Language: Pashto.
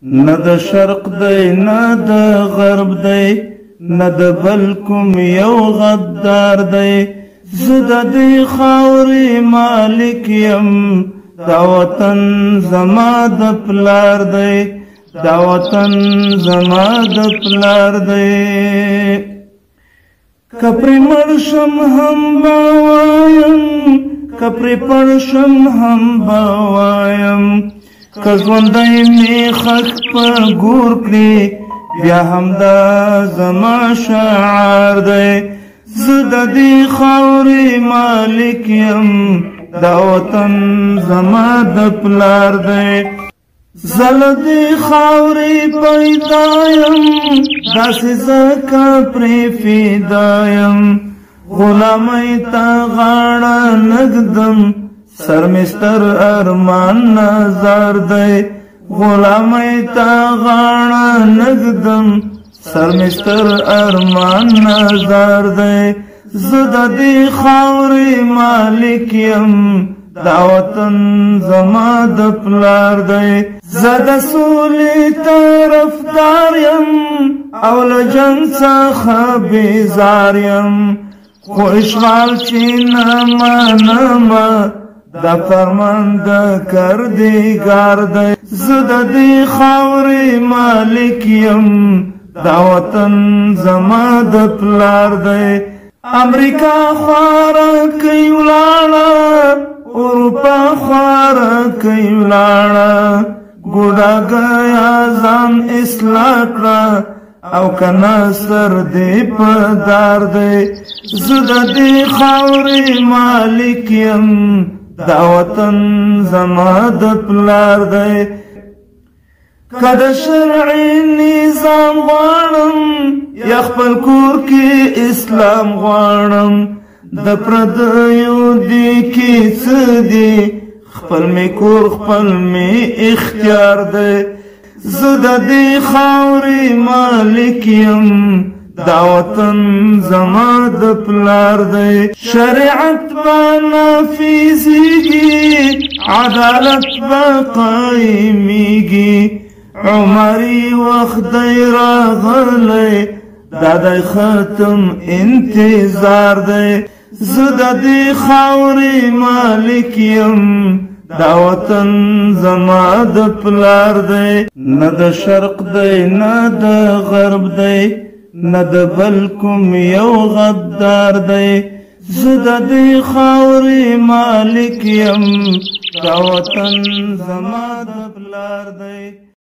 نه د شرق دی نه د غرب دی نه د بل کوم یو غدار دی زه د دې خاورې مالک یم دا وطن زما د پلار دی دا وطن زما د پلار دی که پرې مړ شم هم به وایم که پرې پړ شم هم به وایم که ژوندی مې خښ په ګور کړي بیا همدا زما شعار دی زه د دې خاورې مالک یم دا وطن زما د پلار دی زه له دې خاورې پیدا یم داسې ځکه پرې فدا یم غلامۍ ته غاړه نږدم سر مې ستر ارمان نظر دی غلامۍ ته غاړه نږدم سر مې ستر ارمان نظر دی زه د دې خاورې مالک یم دا وطن زما د پلار دی زه د سولې طرفدار یم او له جنګ څخه بیزار یم خو اشغال چې نه منمه دا فرمان د کردګار دی زه د دې خاورې مالک یم دا وطن زما د پلار دی امریکا خواره کوي ولاړه اروپا خواره کوي ولاړه ګوډاګیا ځان اصلاح کړه او کنه سر دې په دار دی زه د دې خاورې مالک یم دا وطن زما د پلار دی که د شرعي نظام غواړم یا خپل کور کې اسلام غواړم د پردیو دې کې څه دي خپل مې کور خپل مې اختیار دی زه د دې خاورې مالک یم دا وطن زما د پلار دی شریعت به نافذیږي عدالت به قایمیږي عمري وخت دی راغلی دا دی ختم انتظار دی زه د دې خاورې مالک یم دا وطن زما د پلار دی نه د شرق دی نه د غرب دی نه د بل کوم یو غدار دی زه د دې خاورې مالک یم دا وطن زما د پلار دی